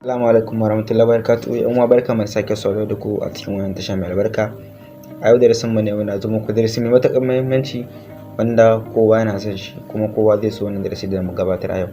Assalamu alaikum warahmatullahi wabarakatuh. Yan uwa barka mai sake sauraro da ku a cikin wannan tasha mai albarka. A yau darasin mu ne muna zo muku darasi mai matuƙar muhimmanci wanda kowa yana son shi kuma kowa zai so wannan darasi da mu gabatar a yau.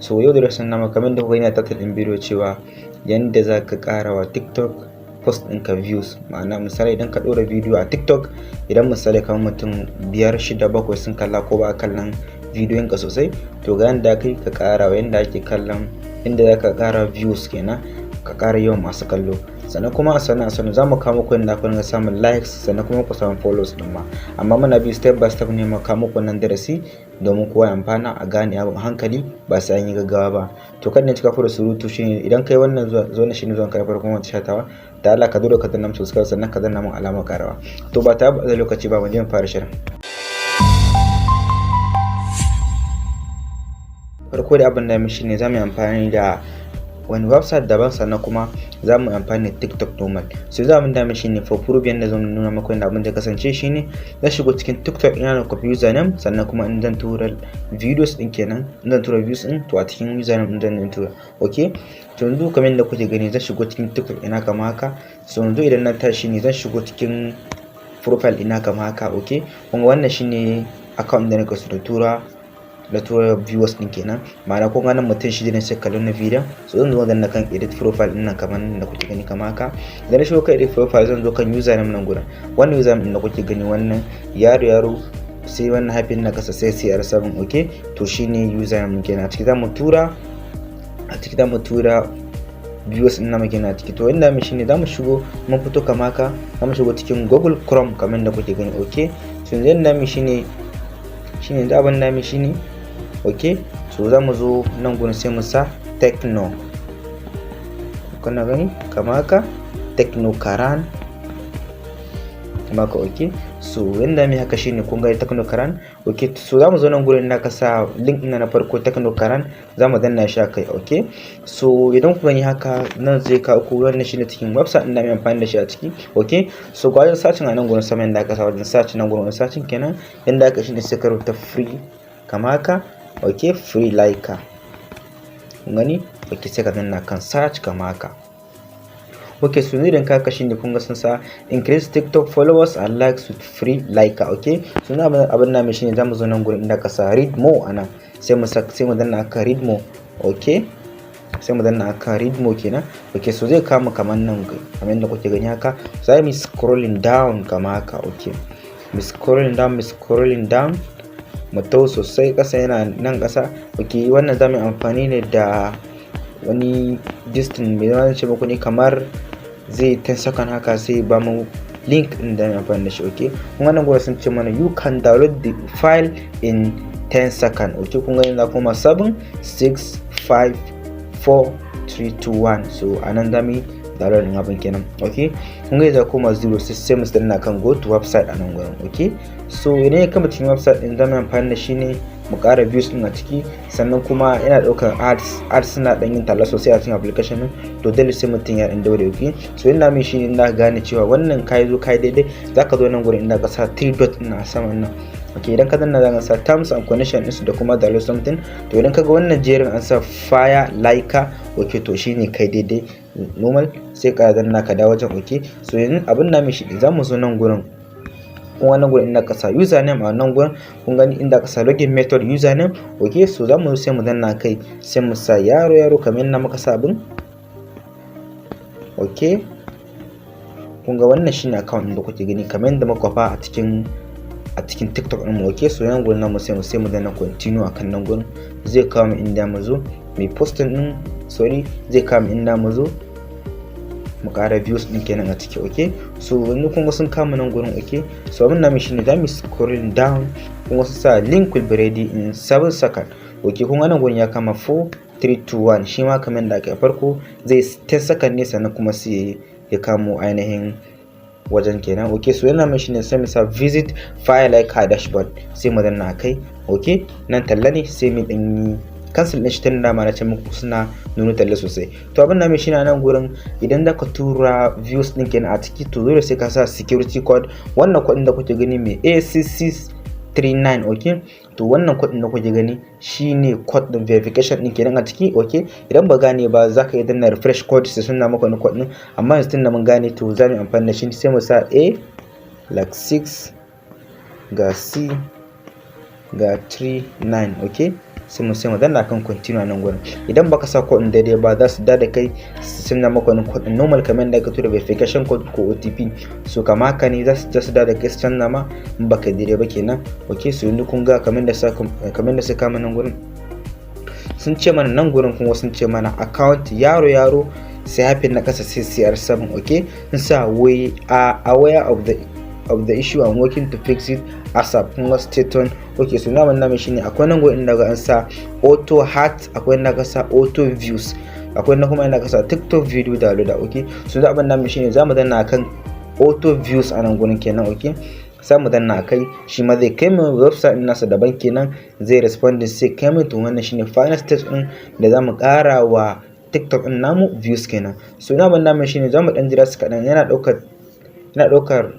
So yau darasin namu kamar da kuka yana tattalin bidiyo cewa yanda za ka ƙara wa TikTok post ɗinka views, ma'ana misali idan ka ɗora bidiyo a TikTok, idan misali kamar mutum 5, 6, 7 sun kalla ko ba kallon bidiyon ka sosai, to ga yanda kai ka ƙara wa yanda ake kallon inda za ka ƙara views kenan, ka ƙara yawan masu kallo. Sannan kuma a sannan za mu kawo muku yadda ku dinga samun likes, sannan kuma ku samu follows ɗin ma. Amma muna bi step by step ne mu kawo muku wannan darasi domin kowa ya amfana, a gane abin hankali ba sai an yi gaggawa ba. To kan ne cika fara surutu shine idan kai wannan zo na shine zuwan kai farkon wata shatawa, da Allah ka zo ka danna mu subscribe sannan ka danna mun alamar karawa. To ba ta da lokaci ba, mu je mu fara shirin. Farko da abin da mu shine za mu yi amfani da wani website daban, sannan kuma za mu yi amfani da TikTok normal. So za mu da shine for proof yanda zan nuna muku yanda abin da kasance shine zan shigo cikin TikTok ina da copy username, sannan kuma in zan tura videos din kenan, in zan tura views din to a cikin username din zan tura. Okay, to yanzu kamar yadda kuke gani zan shigo cikin TikTok ina kamar haka. So yanzu idan na tashi ne zan shigo cikin profile ina kamar haka. Okay, kuma wannan shine account da nake so da tura viewers din kenan, ma'ana kun ga nan mutum shi ne sai kallon na video. So zan zo na kan edit profile din nan kamar da kuke gani kamar haka. Idan na shigo kan edit profile zan zo kan username nan gurin, wannan username din da kuke gani wannan yaro sai wannan haifin na kasa sai CR7. Okay, to shine username kenan. A ciki zamu tura viewers din namu kenan a ciki. To inda mu shine zamu shigo mun fito kamar haka, zamu shigo cikin Google Chrome kamar da kuke gani. Okay, so yanzu inda mu shine da abin da mu shine okay, so za mu zo nan gurin sai mu sa techno, kuna gani kamar haka techno karan maka. Okay, so yanda mai haka shine kun ga techno karan. Okay, so za mu zo nan gurin na ka sa link ina na farko techno karan, za mu danna shi kai. Okay, so idan ku gani haka nan zai kawo ku wannan shine cikin website din da mai amfani da shi a ciki. Okay, so ga wajen searching a nan gurin sama yanda aka sa wajen search nan gurin searching kenan, yanda aka shine sai ka rubuta free kamar haka. Okay, free like gani. Okay, sai ka danna kan search kamar haka. Okay, so idan ka kashi ne kun ga sun sa increase TikTok followers and likes with free like. Okay, so na abin na mai shine zamu zo nan gurin inda ka sa read more anan, sai mu danna aka read more. Okay, sai mu danna aka read more kenan. Okay, so zai kama kamar nan kamar yadda kuke gani haka. So ai mi scrolling down kamar haka. Okay, mi scrolling down matau sosai kasa yana nan kasa. Okay, wannan zamu amfani ne da wani distance mai zama ce muku ne kamar zai 10 second haka, sai ba mu link din da amfani da shi. Okay, kun ga nan gurin sun ce mana you can download the file in 10 second. Okay, kun ga yanzu kuma 7 6 5 4 3 2 1. so anan zamu download din abin kenan. Okay, kun ga yanzu kuma 0 sai mu danna kan go to website anan gurin. Okay, so idan ya kama cikin website din zamu amfani da shi ne mu ƙara views din a ciki, sannan kuma yana ɗaukar ads suna ɗan yin talla sosai a cikin application din, to dole sai mutum ya ɗan daure. Okay, so ina mai shi inda ka gane cewa wannan kai daidai, zaka zo nan gurin inda ka sa 3 dot ina a saman nan. Okay, idan ka danna zaka sa terms and conditions da kuma download something. To idan kaga wannan jerin an sa fire like, okay, to shine kai daidai normal, sai ka danna ka dawo wajen. Okay, so yanzu abin na mai shi zamu zo nan gurin, wannan gurin inda ka sa username a nan gurin kun gani inda ka sa login method username. Okay, so zamu sai mu danna kai, sai mu sa yaro kamar yadda muka sa abin. Okay, kun ga wannan shine account din da kuke gani kamar yadda muka fa a cikin TikTok din mu. Okay, so nan gurin namu sai mu danna continue akan nan gurin, zai kawo mu inda mu zo mai posting din, zai kawo mu inda mu zo mu ƙara views din kenan a ciki. Okay, so yanzu kun ga sun kama nan gurin. Okay, so abin namu shine zamu scrolling down, kun ga sun sa link will be ready in 7 seconds. Okay, kun ga nan gurin ya kama 4 3 2 1, shi ma kamar da aka farko zai 10 seconds ne, sannan kuma sai ya kamo ainihin wajen kenan. Okay, so yana mai shine sai mu sa visit file like dashboard, sai mu danna kai. Okay, nan talla ne sai mu dan cancel din shi tun da ma na ce muku suna nuna talla sosai. To abin da mai shine nan gurin idan da ka tura views din kenan a ciki, to dole sai ka sa security code. Wannan code da kuke gani mai ACC 39. Okay, to wannan code din da kuke gani shine code din verification din kenan a ciki. Okay, idan ba gane ba zaka yi danna refresh code sai sunna maka wani code din, amma yanzu tunda mun gane to zamu amfani da shi sai mu sa a like 6 ga c ga 39. Okay, sai mu danna kan continue nan gurin. Idan baka sa code din daidai ba za su da kai sunna maka wani code din normal kamar da ka tura verification code ko OTP, so kama haka ne za su da kai sunna ma in baka daidai ba kenan. Okay, so yanzu kun ga kamar da suka mana nan gurin sun ce mana nan gurin kuma sun ce mana account yaro sai happy na kasa sai CR7. Okay, sun sa we are aware of the issue and working to fix it ASAP kuma staton. Okay, so na wannan shine akwai nan gurin daga an sa auto heart, akwai nan ka sa auto views, akwai nan kuma ka sa TikTok video downloader. Okay, so da abin nan shine zamu danna kan auto views a nan gurin kenan. Okay, sai mu danna kai shi ma zai kai mu website din nasa daban kenan, zai respond sai kai mu to wannan shine final stage din da zamu kara wa TikTok din namu views kenan. So na ban nan shine zamu dan jira su kadan, yana daukar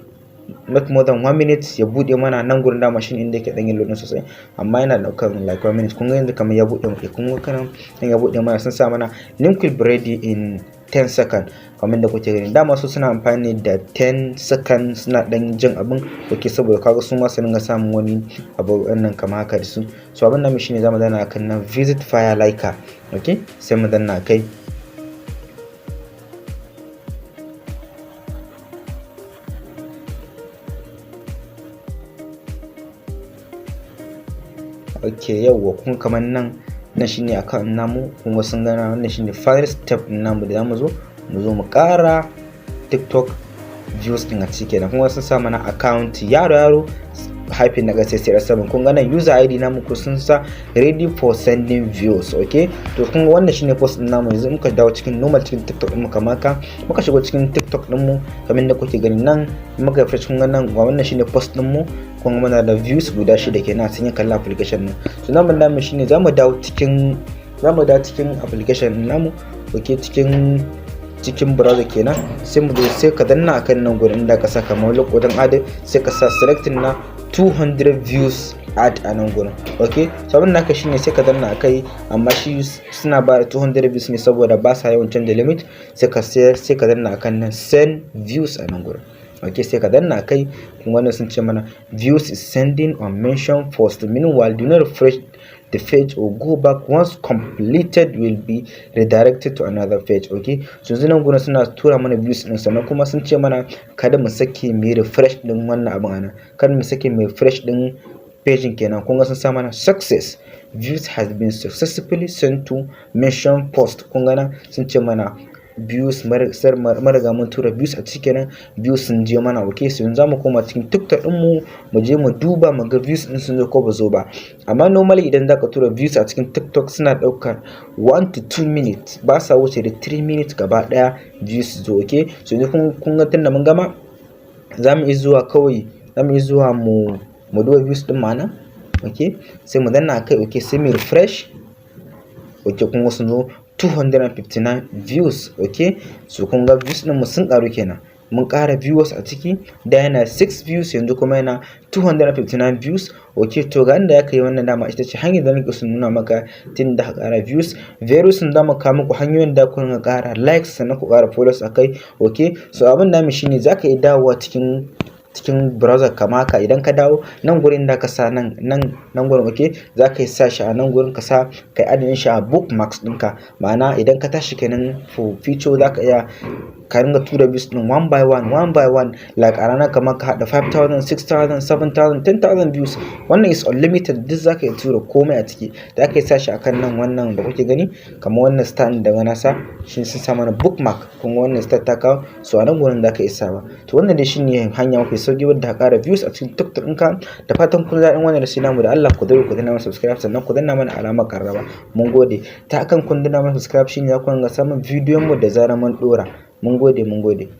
not more than 1 minute ya bude mana nan gurin da machine inda yake dan yin loading sosai, amma yana daukar like 1 minute. kun ga yanzu kamar ya bude mu, kun ga kana ya bude mana sun sa mana link will be ready in 10 seconds kamar da kuke gani. Dama su suna amfani da 10 seconds suna dan jin abin. Okay, saboda kaga su ma su dinga samun wani abu wannan kamar haka da su. So abin nan shine zamu danna kan nan visit fire liker. Okay, sai mu danna kai. Okay, yauwa kun kamar nan shine account namu, kun ga sun gana wannan shine final step namu da zamu zo mu kara TikTok views din a ciki kenan. Kun ga sun sa mana account yaro happy na gase CR7. kun ga nan user ID namu ko sun sa ready for sending views. Okay, to kun ga wannan shine post din namu. Yanzu muka dawo cikin normal cikin TikTok din mu kamar haka, muka shigo cikin TikTok din mu kamar da kuke gani nan muka refresh. kun ga nan wannan shine post din mu, kun ga muna da views guda 6 kenan sun yi kallon application din. So nan namu shine zamu dawo cikin application namu. Okay, cikin browser kenan sai mu zo sai ka danna akan nan gurin da ka saka maulik wajen add, sai ka sa selecting na 200 views add a nan gurin. Okay, so abin naka shine sai ka danna akai, amma shi suna ba 200 views ne saboda ba sa yawan canza limit. sai ka danna akan nan send views a nan gurin. Okay, sai ka danna kai. kun wannan sun ce mana views is sending on mention first, meanwhile do not refresh the page or go back. Once completed will be redirected to another page. Okay, so yanzu nan gurin suna tura mana views din, sannan kuma sun ce mana kada mu sake mu refresh din wannan abin ana, kada mu sake mu refresh din page kenan. kun ga sun sa mana success views has been successfully sent to mention post. kun ga nan sun ce mana views mariga mun tura views a cikin views sun je mana. Okay, so yanzu zamu koma cikin TikTok din mu je mu duba mu ga views din sun zo ko ba zo ba. Amma normally idan zaka tura views a cikin TikTok suna daukar 1 to 2 minutes, ba sa wuce da 3 minutes gaba daya views zo. Okay, so yanzu kun ga tunda mun gama zamu yi zuwa mu duba views din mana. Okay, sai mu danna kai. Okay, sai mu refresh. Okay, kun ga sun zo 259 views. Okay, so kun ga views din mu sun karu kenan, mun kara viewers a ciki da yana 6 views yanzu kuma yana 259 views. Okay, to ga inda ya kai wannan dama ita ce hanyar da nake so nuna maka tun da ka kara views. Very soon da mu kawo muku hanyoyin da kun kara likes sannan ku kara followers akai. Okay, so abin da mu shine zaka yi dawowa cikin browser kama haka. Idan ka dawo nan gurin da ka sa nan gurin, okay, zaka yi sa shi a nan gurin ka sa kai adadin shi a bookmarks ɗinka. Ma'ana idan ka tashi kenan for future zaka iya ka ringa tura views din one by one like a ranar kamar ka hada 5,000 6,000 7,000 10,000 views. wannan is unlimited, duk zaka iya tura komai a ciki. da aka yi sashi akan nan wannan da kuke gani kamar wannan star din daga nasa shi sun sa mana bookmark. kun ga wannan star ta kawo, so a nan gurin zaka iya sawa. to wannan dai shine hanya mafi sauki wadda ka kara views a cikin TikTok ɗinka. da fatan kun daɗin wannan da namu da Allah ku dare ku danna mana subscribe sannan ku danna mana alamar karraba. mun gode. ta akan kun danna mana subscribe shine za ku ga samun bidiyon mu da zarar mun dora. mun gode.